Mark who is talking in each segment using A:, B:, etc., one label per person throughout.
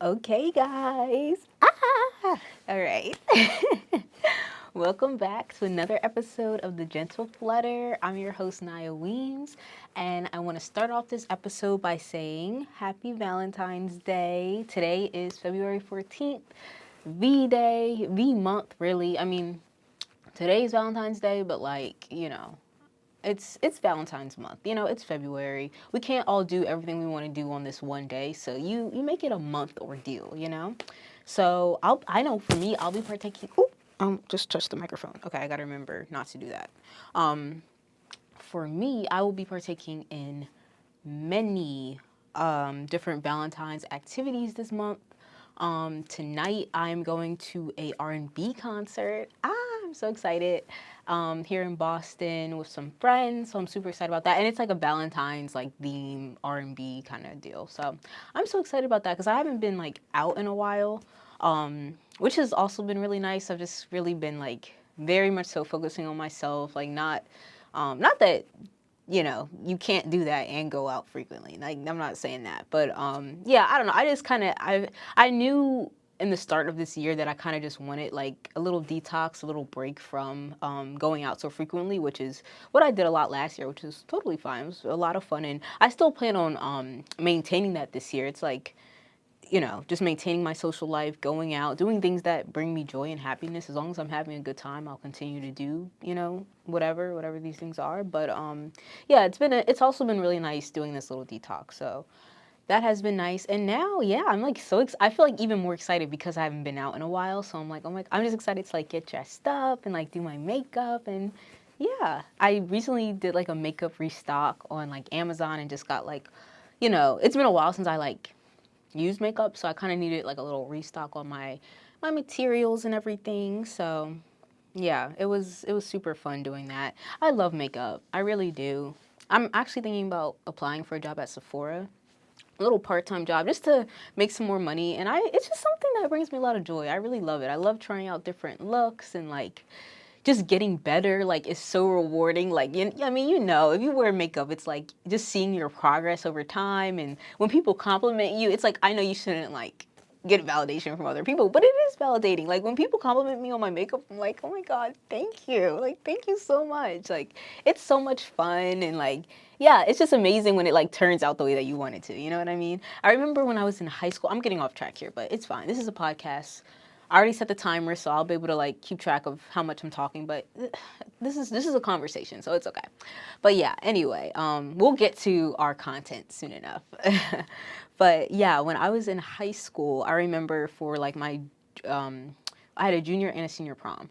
A: Okay, guys. All right. Welcome back to another episode of The Gentle Flutter. I'm your host, Naya Weems, and I want to start off this episode by saying Happy Valentine's Day. Today is February 14th, V Day, V month, really. I mean, today's Valentine's Day, but it's Valentine's month. It's February. We can't all do everything we want to do on this one day. So you make it a month ordeal. So I know for me, I'll be partaking. Ooh, just touch the microphone. Okay, I gotta remember not to do that. Um, for me, I will be partaking in many different Valentine's activities this month. Tonight I'm going to a R&B concert. I'm so excited. Here in Boston with some friends, so I'm super excited about that. And it's like a Valentine's like theme R&B kind of deal. So I'm so excited about that because I haven't been like out in a while, which has also been really nice. I've just really been like very much so focusing on myself, like not that you can't do that and go out frequently. Like, I'm not saying that, but yeah, I don't know. I just kind of I knew in the start of this year that I kind of just wanted like a little detox, a little break from going out so frequently, which is what I did a lot last year, which is totally fine. It was a lot of fun, and I still plan on maintaining that this year. It's like just maintaining my social life, going out, doing things that bring me joy and happiness. As long as I'm having a good time, I'll continue to do, whatever these things are. But yeah, it's also been really nice doing this little detox. So that has been nice. And now, yeah, I'm like I feel like even more excited because I haven't been out in a while. So I'm like, oh my, I'm just excited to like get dressed up and like do my makeup and yeah. I recently did like a makeup restock on like Amazon and just got like, it's been a while since I like use makeup, so I kind of needed like a little restock on my materials and everything. So yeah, it was super fun doing that. I love makeup. I really do. I'm actually thinking about applying for a job at Sephora, a little part-time job just to make some more money, and it's just something that brings me a lot of joy. I really love it. I love trying out different looks and like just getting better, like, is so rewarding. Like, I mean, if you wear makeup, it's like just seeing your progress over time. And when people compliment you, it's like, I know you shouldn't like get validation from other people, but it is validating. Like when people compliment me on my makeup, I'm like, oh my God, thank you. Like, thank you so much. Like, it's so much fun. And like, yeah, it's just amazing when it like turns out the way that you want it to. You know what I mean? I remember when I was in high school, I'm getting off track here, but it's fine. This is a podcast. I already set the timer, so I'll be able to like keep track of how much I'm talking. But this is a conversation, so it's okay. But yeah, anyway, we'll get to our content soon enough. But yeah, when I was in high school, I remember for like I had a junior and a senior prom.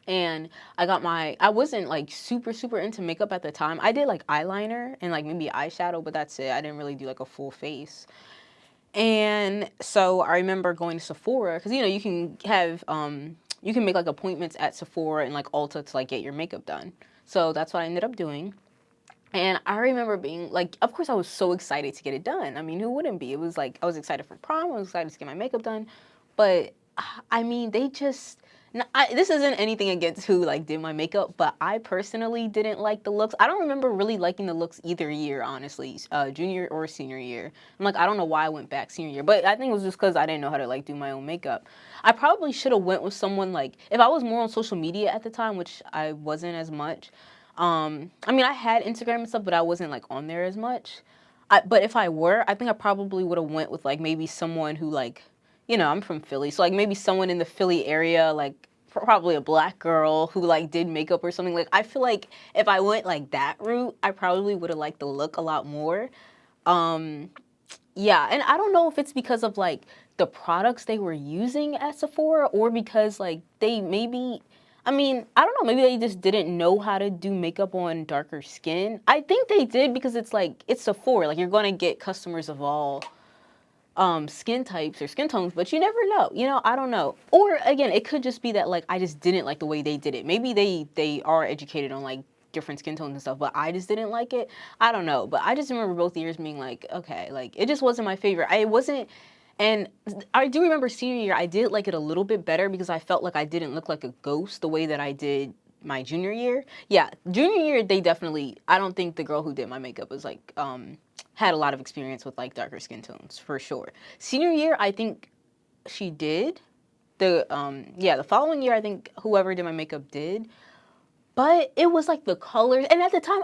A: And I wasn't like super, super into makeup at the time. I did like eyeliner and like maybe eyeshadow, but that's it. I didn't really do like a full face. And so I remember going to Sephora because you can make like appointments at Sephora and like Ulta to like get your makeup done. So that's what I ended up doing. And I remember being like, of course I was so excited to get it done. I mean, who wouldn't be? It was like I was excited for prom, I was excited to get my makeup done. But I mean, this isn't anything against who like did my makeup, but I personally didn't like the looks. I don't remember really liking the looks either year, honestly, junior or senior year. I'm like, I don't know why I went back senior year, but I think it was just because I didn't know how to like do my own makeup. I probably should have went with someone like if I was more on social media at the time, which I wasn't as much. I mean, I had Instagram and stuff, but I wasn't like on there as much. But if I were, I think I probably would have went with like maybe someone who like, I'm from Philly, so like maybe someone in the Philly area, like probably a black girl who like did makeup or something. Like I feel like if I went like that route, I probably would have liked the look a lot more. Um, yeah, and I don't know if it's because of like the products they were using at Sephora or because like they maybe I mean, I don't know, maybe they just didn't know how to do makeup on darker skin. I think they did because it's like it's Sephora, like you're going to get customers of all skin types or skin tones, but you never know. I don't know. Or again, it could just be that like I just didn't like the way they did it. Maybe they are educated on like different skin tones and stuff, but I just didn't like it. I don't know, but I just remember both years being like, okay, like it just wasn't my favorite. I wasn't and I do remember senior year, I did like it a little bit better because I felt like I didn't look like a ghost the way that I did my junior year. Yeah, junior year they definitely. I don't think the girl who did my makeup was like had a lot of experience with like darker skin tones for sure. Senior year, I think she did. The following year I think whoever did my makeup did. But it was like the colors, and at the time,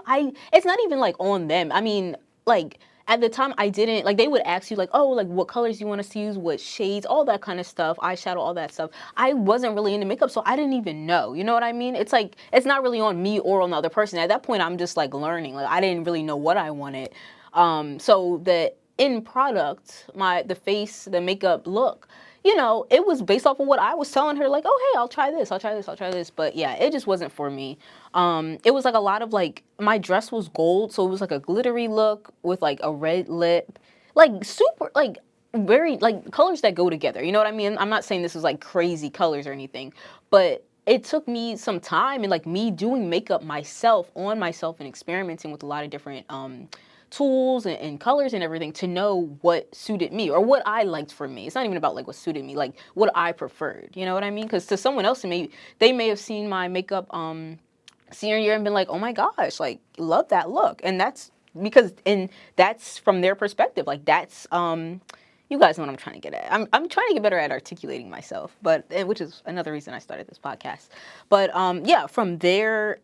A: it's not even like on them. I mean, like at the time, I didn't like. They would ask you like, oh, like what colors you want us to use, what shades, all that kind of stuff, eyeshadow, all that stuff. I wasn't really into makeup, so I didn't even know. You know what I mean? It's like it's not really on me or on the other person. At that point, I'm just like learning. Like I didn't really know what I wanted. So the end product, the face, the makeup look, it was based off of what I was telling her, like, oh, hey, I'll try this, I'll try this, I'll try this. But yeah, it just wasn't for me. It was like a lot of like, my dress was gold, so it was like a glittery look with like a red lip, like super, like very, like colors that go together. You know what I mean? I'm not saying this was like crazy colors or anything, but it took me some time and like me doing makeup myself on myself and experimenting with a lot of different tools and colors and everything to know what suited me or what I liked for me. It's not even about like what suited me, like what I preferred. You know what I mean? Because to someone else, they may have seen my makeup senior year and been like, oh my gosh, like love that look. And that's from their perspective. Like that's you guys know what I'm trying to get at. I'm trying to get better at articulating myself, but which is another reason I started this podcast. But yeah, from their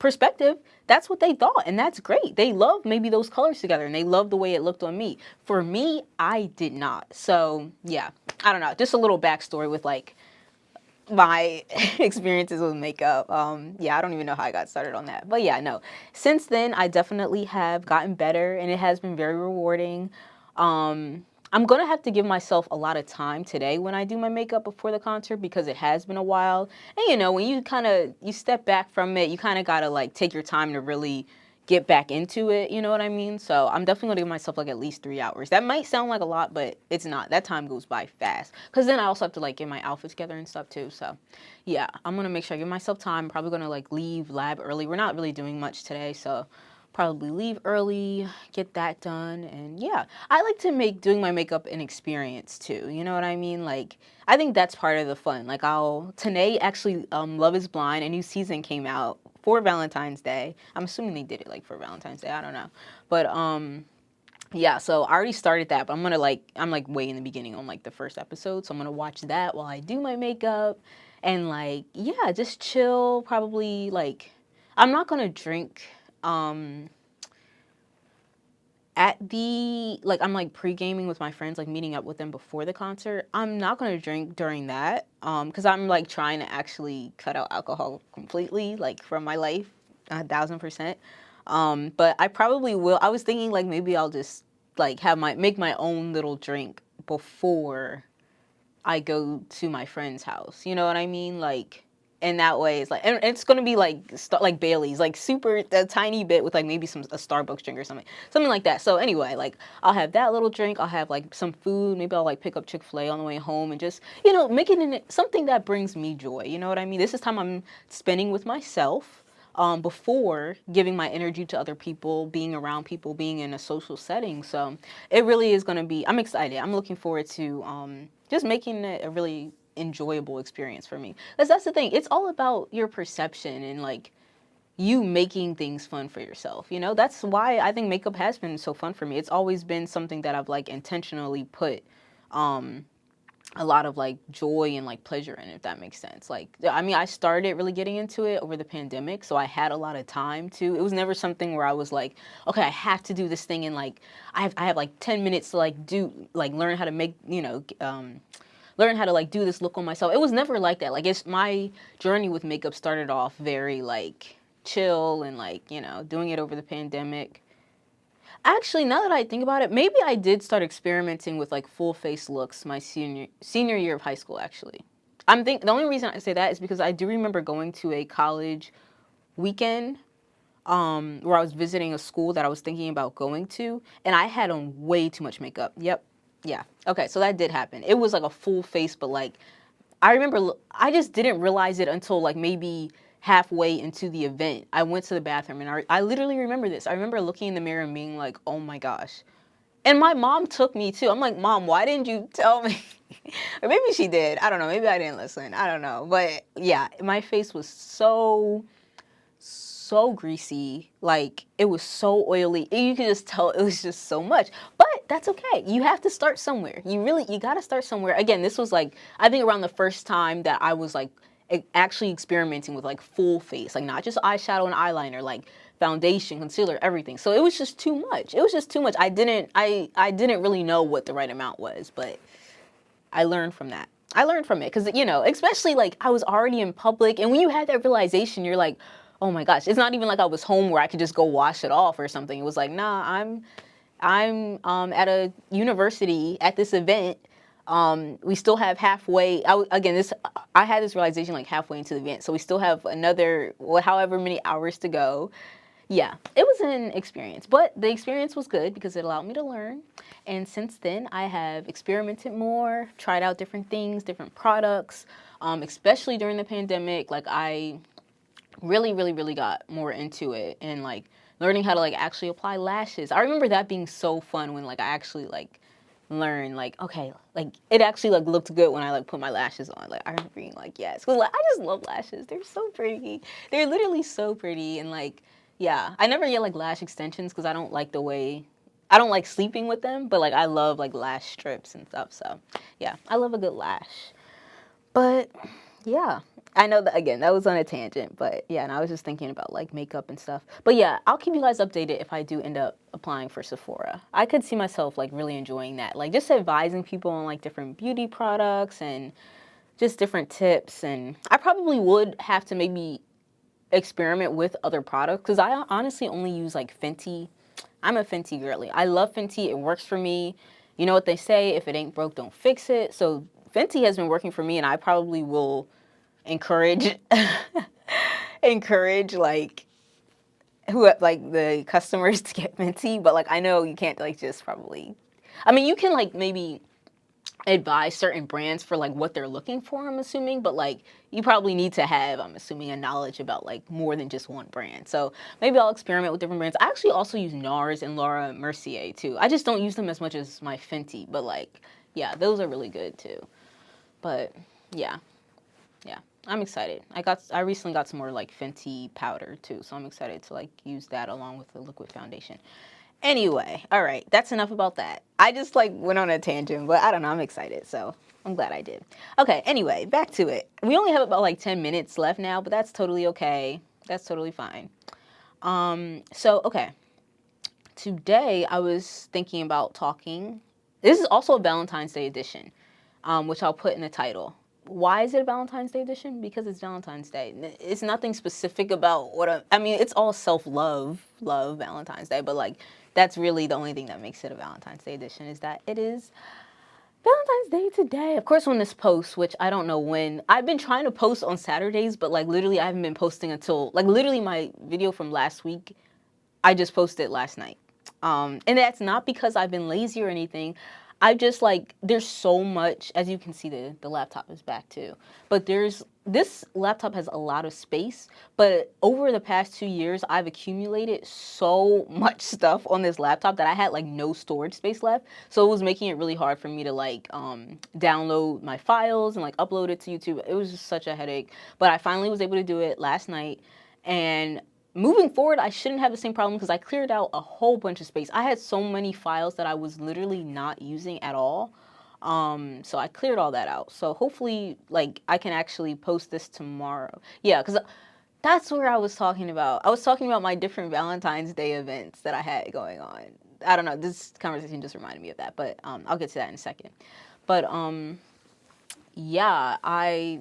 A: perspective, that's what they thought, and that's great. They love maybe those colors together, and they love the way it looked on me. For me, I did not. So yeah, I don't know. Just a little backstory with like my experiences with makeup. Yeah, I don't even know how I got started on that. But yeah, no. Since then, I definitely have gotten better, and it has been very rewarding. I'm gonna have to give myself a lot of time today when I do my makeup before the concert because it has been a while. And when you step back from it, you kind of gotta like take your time to really get back into it. You know what I mean? So I'm definitely gonna give myself like at least 3 hours. That might sound like a lot, but it's not. That time goes by fast. Cause then I also have to like get my outfit together and stuff too. So yeah, I'm gonna make sure I give myself time. I'm probably gonna like leave lab early. We're not really doing much today, so probably leave early, get that done, and yeah, I like to make doing my makeup an experience too. You know what I mean? Like, I think that's part of the fun. Like, today actually, Love Is Blind, a new season came out for Valentine's Day. I'm assuming they did it like for Valentine's Day. I don't know, but yeah. So I already started that, but I'm like way in the beginning on like the first episode, so I'm gonna watch that while I do my makeup, and like yeah, just chill. Probably like I'm not gonna drink at the like I'm like pre-gaming with my friends, like meeting up with them before the concert. I'm not gonna drink during that because I'm like trying to actually cut out alcohol completely, like from my life, 1,000%. But I probably will. I was thinking like maybe I'll just like make my own little drink before I go to my friend's house. You know what I mean? Like, and that way it's like, and it's gonna be like like Bailey's, like super a tiny bit with like maybe a Starbucks drink or something like that. So anyway, like I'll have that little drink. I'll have like some food. Maybe I'll like pick up Chick-fil-A on the way home and just make it something that brings me joy. You know what I mean? This is time I'm spending with myself. Before giving my energy to other people, being around people, being in a social setting. So it really is going to be, I'm excited. I'm looking forward to just making it a really enjoyable experience for me. Because that's the thing. It's all about your perception and like you making things fun for yourself. That's why I think makeup has been so fun for me. It's always been something that I've like intentionally put a lot of like joy and like pleasure in, if that makes sense. Like, I mean, I started really getting into it over the pandemic, so I had a lot of time to. It was never something where I was like, okay, I have to do this thing and like I have like 10 minutes to learn how to make, learn how to like do this look on myself. It was never like that. Like my journey with makeup started off very like chill and like, doing it over the pandemic. Actually, now that I think about it, maybe I did start experimenting with like full face looks my senior year of high school. Actually, the only reason I say that is because I do remember going to a college weekend where I was visiting a school that I was thinking about going to, and I had on way too much makeup. Yep, yeah. Okay, so that did happen. It was like a full face, but like I remember I just didn't realize it until like maybe halfway into the event. I went to the bathroom and I literally remember this. I remember looking in the mirror and being like, oh my gosh. And my mom took me too. I'm like, Mom, why didn't you tell me? Or maybe she did. I don't know. Maybe I didn't listen. I don't know. But yeah, my face was so greasy. Like, it was so oily. You could just tell it was just so much. But that's okay. You have to start somewhere. You got to start somewhere. Again, this was like, I think around the first time that I was like actually experimenting with like full face, like not just eyeshadow and eyeliner, like foundation, concealer, everything. So it was just too much. It was just too much. I didn't really know what the right amount was, but I learned from that. I learned from it because, you know, especially like I was already in public, and when you had that realization, you're like, oh my gosh, it's not even like I was home where I could just go wash it off or something. It was like, nah, I'm at a university at this event. We still have halfway. I had this realization like halfway into the event, so we still have another however many hours to go. Yeah, it was an experience, but the experience was good because it allowed me to learn. And since then, I have experimented more, tried out different things, different products, especially during the pandemic. Like, I really got more into it and like learning how to like actually apply lashes. I remember that being so fun when like I actually like learned like, okay, like it actually like looked good when I like put my lashes on. Like I remember being like, yes, because like I just love lashes. They're so pretty. They're literally so pretty. And like, yeah, I never get like lash extensions because I don't like the way, I don't like sleeping with them, but like I love like lash strips and stuff. So yeah, I love a good lash. But yeah, I know that again, that was on a tangent, but yeah, and I was just thinking about like makeup and stuff. But yeah, I'll keep you guys updated if I do end up applying for Sephora. I could see myself like really enjoying that. Like just advising people on like different beauty products and just different tips. And I probably would have to maybe experiment with other products because I honestly only use like Fenty. I'm a Fenty girly. I love Fenty. It works for me. You know what they say, if it ain't broke, don't fix it. So Fenty has been working for me, and I probably will encourage encourage like who like the customers to get Fenty. But like I know you can't like just probably, I mean you can like maybe advise certain brands for like what they're looking for, I'm assuming, but like you probably need to have, I'm assuming, a knowledge about like more than just one brand. So maybe I'll experiment with different brands. I actually also use NARS and Laura Mercier too. I just don't use them as much as my Fenty, but like yeah, those are really good too. But yeah, yeah, I'm excited. I recently got some more like Fenty powder too, so I'm excited to like use that along with the liquid foundation. Anyway, all right, that's enough about that. I just like went on a tangent, but I don't know, I'm excited, so I'm glad I did. Okay, anyway, back to it. We only have about like 10 minutes left now, but that's totally okay. That's totally fine. So okay. Today I was thinking about talking. This is also a Valentine's Day edition, which I'll put in the title. Why is it a Valentine's Day edition? Because it's Valentine's Day. It's nothing specific about what I mean, it's all self-love, love Valentine's Day, but like that's really the only thing that makes it a Valentine's Day edition is that it is Valentine's Day today. Of course, when this posts, which I don't know when. I've been trying to post on Saturdays, but like literally I haven't been posting until like literally my video from last week, I just posted last night. And that's not because I've been lazy or anything. I just like, there's so much, as you can see, the laptop is back too. But this laptop has a lot of space, but over the past 2 years, I've accumulated so much stuff on this laptop that I had like no storage space left. So it was making it really hard for me to like download my files and like upload it to YouTube. It was just such a headache. But I finally was able to do it last night. And moving forward, I shouldn't have the same problem because I cleared out a whole bunch of space. I had so many files that I was literally not using at all. So I cleared all that out. So hopefully, like, I can actually post this tomorrow. Yeah, because that's where I was talking about. I was talking about my different Valentine's Day events that I had going on. I don't know. This conversation just reminded me of that, but I'll get to that in a second. But yeah, I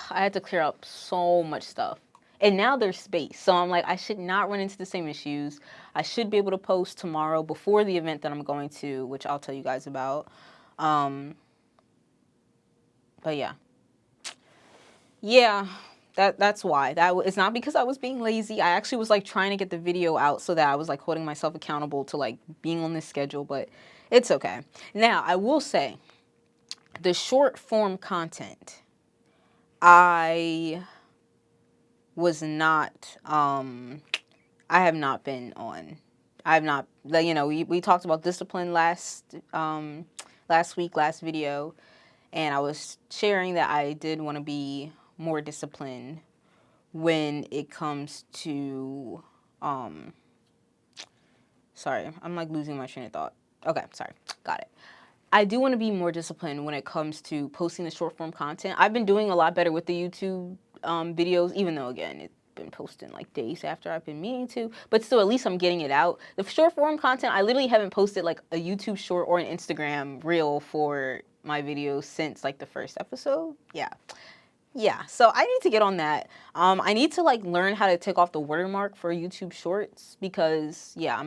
A: had to clear up so much stuff. And now there's space. So I'm like, I should not run into the same issues. I should be able to post tomorrow before the event that I'm going to, which I'll tell you guys about. But yeah. Yeah, that's why. It's not because I was being lazy. I actually was like trying to get the video out so that I was like holding myself accountable to like being on this schedule, but it's okay. Now, I will say the short form content, I was not I have not been on. I've not, you know, we talked about discipline last week, last video, and I was sharing that I did want to be more disciplined when it comes to, sorry, I'm like losing my train of thought. Okay, sorry, got it. I do want to be more disciplined when it comes to posting the short form content. I've been doing a lot better with the YouTube videos, even though, again, it's been posting like days after I've been meaning to, but still, at least I'm getting it out. The short form content, I literally haven't posted like a YouTube short or an Instagram reel for my videos since like the first episode. Yeah, so I need to get on that. I need to like learn how to take off the watermark for YouTube Shorts because yeah,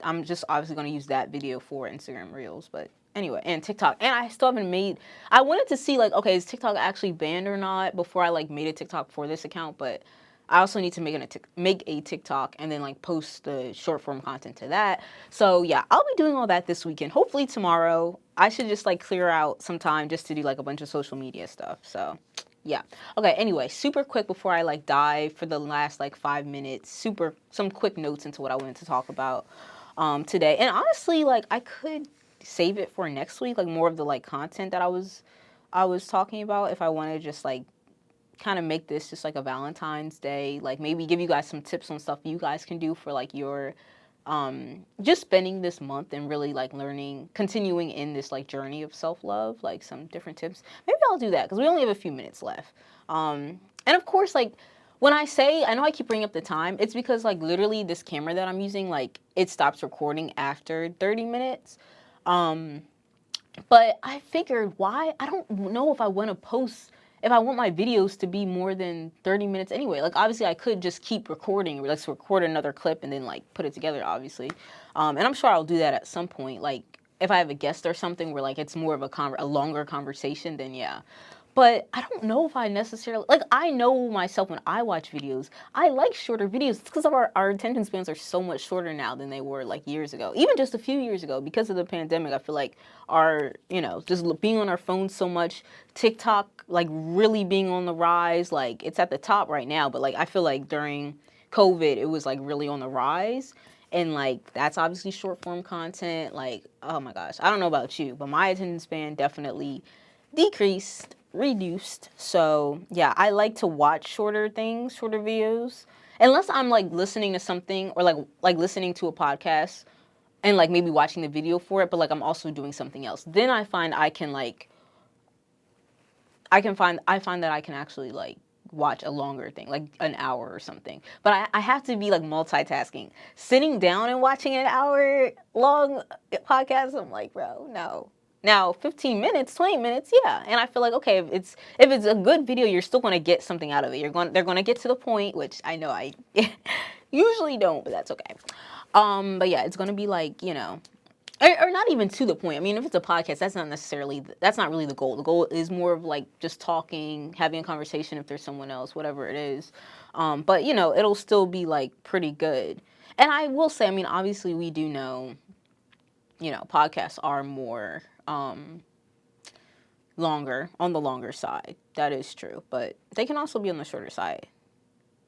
A: I'm just obviously going to use that video for Instagram Reels, but anyway, and TikTok. And I still haven't made, I wanted to see like, okay, is TikTok actually banned or not before I like made a TikTok for this account, but I also need to make a TikTok and then like post the short form content to that. So yeah, I'll be doing all that this weekend. Hopefully tomorrow. I should just like clear out some time just to do like a bunch of social media stuff. So yeah. Okay, anyway, super quick before I like dive for the last like 5 minutes, some quick notes into what I wanted to talk about today. And honestly, like I could save it for next week, like more of the like content that I was talking about if I want to just like kind of make this just like a Valentine's Day, like maybe give you guys some tips on stuff you guys can do for like your just spending this month and really like learning, continuing in this like journey of self-love, like some different tips. Maybe I'll do that because we only have a few minutes left. And of course, like when I say, I know I keep bringing up the time, it's because like literally this camera that I'm using, like it stops recording after 30 minutes. But I figured why, I don't know if I want to post, if I want my videos to be more than 30 minutes anyway. Like obviously I could just keep recording, let's record another clip and then like put it together obviously. And I'm sure I'll do that at some point. Like if I have a guest or something where like it's more of a longer conversation, then yeah. But I don't know if I necessarily, like I know myself when I watch videos, I like shorter videos. It's because of our attention spans are so much shorter now than they were like years ago. Even just a few years ago, because of the pandemic, I feel like our, you know, just being on our phones so much, TikTok like really being on the rise, like it's at the top right now, but like I feel like during COVID, it was like really on the rise. And like that's obviously short form content. Like, oh my gosh, I don't know about you, but my attention span definitely decreased, reduced. So yeah, I like to watch shorter things, shorter videos, unless I'm like listening to something or like listening to a podcast and like maybe watching the video for it, but like I'm also doing something else. Then I find I can like I find that I can actually like watch a longer thing, like an hour or something. But I have to be like multitasking. Sitting down and watching an hour long podcast, I'm like, bro, no. Now, 15 minutes, 20 minutes, yeah. And I feel like, okay, if it's a good video, you're still going to get something out of it. They're going to get to the point, which I know I usually don't, but that's okay. But yeah, it's going to be like, you know, or not even to the point. I mean, if it's a podcast, that's not really the goal. The goal is more of like just talking, having a conversation if there's someone else, whatever it is. But you know, it'll still be like pretty good. And I will say, I mean, obviously we do know, you know, podcasts are more longer, on the longer side. That is true. But they can also be on the shorter side.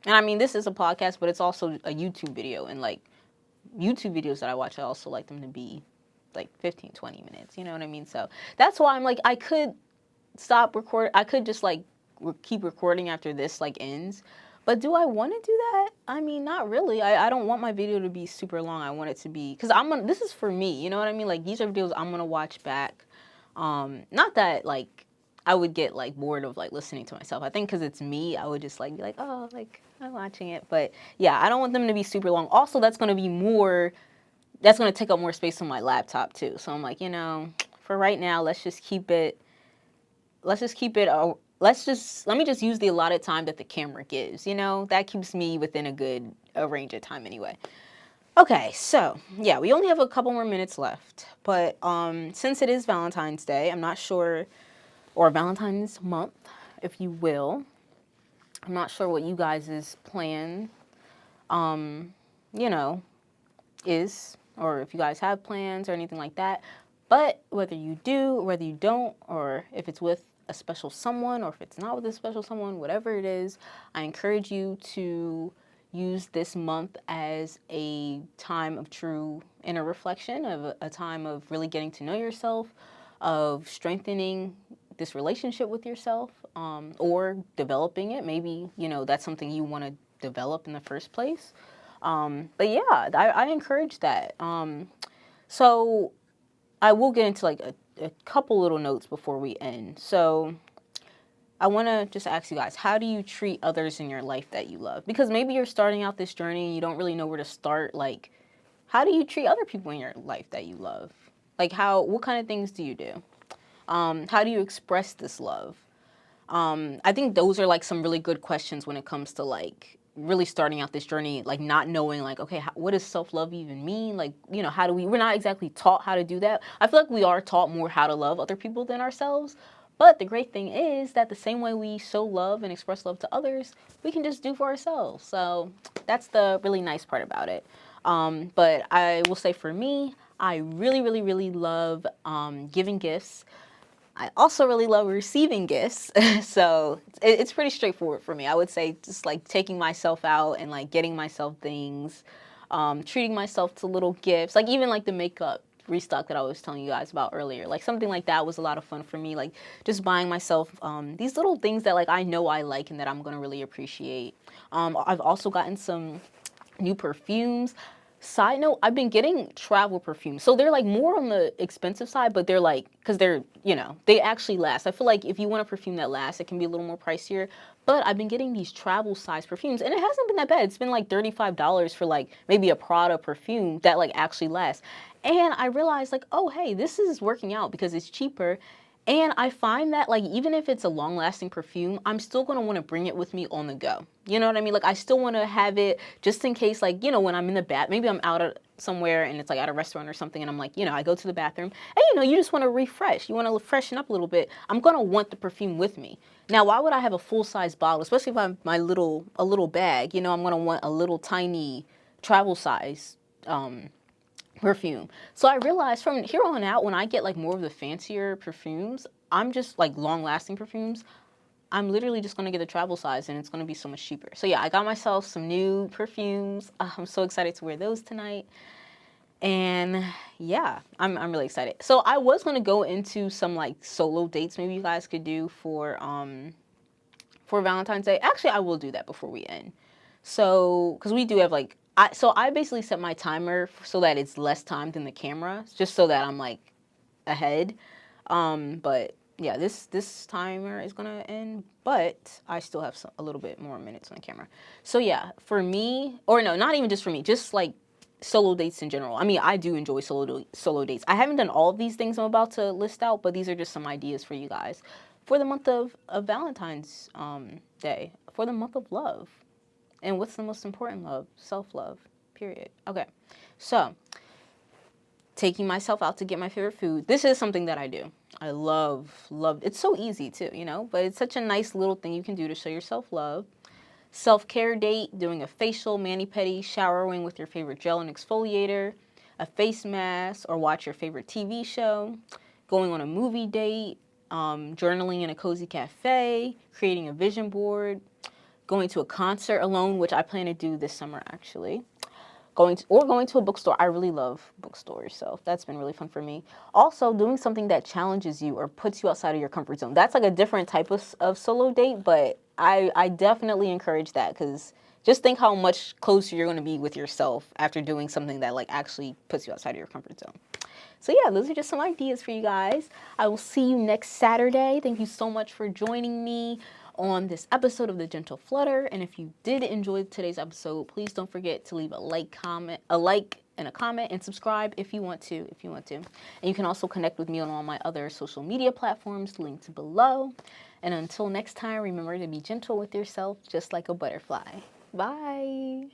A: And I mean, this is a podcast, but it's also a YouTube video. And like YouTube videos that I watch, I also like them to be like 15, 20 minutes. You know what I mean? So that's why I'm like, I could stop record. I could just like keep recording after this like ends. But do I want to do that? I mean, not really. I don't want my video to be super long. I want it to be, because this is for me. You know what I mean? Like these are videos I'm going to watch back. Not that like I would get like bored of like listening to myself. I think because it's me, I would just like be like, oh, like I'm watching it. But yeah, I don't want them to be super long. Also, that's going to take up more space on my laptop too. So I'm like, you know, for right now, let me just use the allotted time that the camera gives, you know, that keeps me within a range of time anyway. Okay, so yeah, we only have a couple more minutes left, but since it is Valentine's Day, I'm not sure, or Valentine's month, if you will, I'm not sure what you guys' plan, you know, is, or if you guys have plans or anything like that. But whether you do, or whether you don't, or if it's with a special someone, or if it's not with a special someone, whatever it is, I encourage you to, use this month as a time of true inner reflection, of a time of really getting to know yourself, of strengthening this relationship with yourself, or developing it. Maybe, that's something you want to develop in the first place. But yeah, I encourage that. So I will get into like a couple little notes before we end. So I want to just ask you guys, how do you treat others in your life that you love? Because maybe you're starting out this journey and you don't really know where to start. Like, how do you treat other people in your life that you love? Like, what kind of things do you do? How do you express this love? I think those are like some really good questions when it comes to like really starting out this journey, like not knowing like, okay, what does self-love even mean? Like, how do we're not exactly taught how to do that. I feel like we are taught more how to love other people than ourselves. But the great thing is that the same way we show love and express love to others, we can just do for ourselves. So that's the really nice part about it. But I will say for me, I really, really, really love giving gifts. I also really love receiving gifts. So it's pretty straightforward for me. I would say just like taking myself out and like getting myself things, treating myself to little gifts, like even like the makeup restock that I was telling you guys about earlier. Like something like that was a lot of fun for me. Like just buying myself these little things that like I know I like and that I'm going to really appreciate. I've also gotten some new perfumes. Side note, I've been getting travel perfumes. So they're like more on the expensive side, but they're like, because they're, they actually last. I feel like if you want a perfume that lasts, it can be a little more pricier. But I've been getting these travel size perfumes and it hasn't been that bad. It's been like $35 for like maybe a Prada perfume that like actually lasts. And I realized like, oh, hey, this is working out because it's cheaper. And I find that like even if it's a long lasting perfume, I'm still going to want to bring it with me on the go. You know what I mean? Like I still want to have it just in case, like, when I'm in the bath, maybe I'm out at somewhere and it's like at a restaurant or something and I'm like, I go to the bathroom and you just want to refresh. You want to freshen up a little bit. I'm going to want the perfume with me. Now, why would I have a full size bottle, especially if I'm a little bag, I'm going to want a little tiny travel size perfume. So I realized from here on out, when I get like more of the fancier perfumes, I'm just like long lasting perfumes, I'm literally just going to get the travel size and it's going to be so much cheaper. So yeah, I got myself some new perfumes. I'm so excited to wear those tonight. And yeah, I'm really excited. So I was going to go into some like solo dates maybe you guys could do for Valentine's Day. Actually, I will do that before we end. So, because we do have like, I basically set my timer so that it's less time than the camera, just so that I'm like ahead. But yeah, this timer is gonna end, but I still have a little bit more minutes on the camera. So yeah, for me, or no, not even just for me, just like solo dates in general. I mean, I do enjoy solo dates. I haven't done all of these things I'm about to list out, but these are just some ideas for you guys for the month of Valentine's Day, for the month of love. And what's the most important love? Self-love, period. Okay, so taking myself out to get my favorite food. This is something that I do. I love. It's so easy too, but it's such a nice little thing you can do to show yourself love. Self-care date, doing a facial, mani-pedi, showering with your favorite gel and exfoliator, a face mask, or watch your favorite TV show, going on a movie date, journaling in a cozy cafe, creating a vision board, going to a concert alone, which I plan to do this summer actually. Going to a bookstore. I really love bookstores, so that's been really fun for me. Also, doing something that challenges you or puts you outside of your comfort zone. That's like a different type of solo date, but I definitely encourage that because just think how much closer you're going to be with yourself after doing something that like actually puts you outside of your comfort zone. So yeah, those are just some ideas for you guys. I will see you next Saturday. Thank you so much for joining me on this episode of The Gentle Flutter. And if you did enjoy today's episode, please don't forget to leave a like and a comment, and subscribe if you want to. And you can also connect with me on all my other social media platforms linked below. And until next time, remember to be gentle with yourself, just like a butterfly. Bye.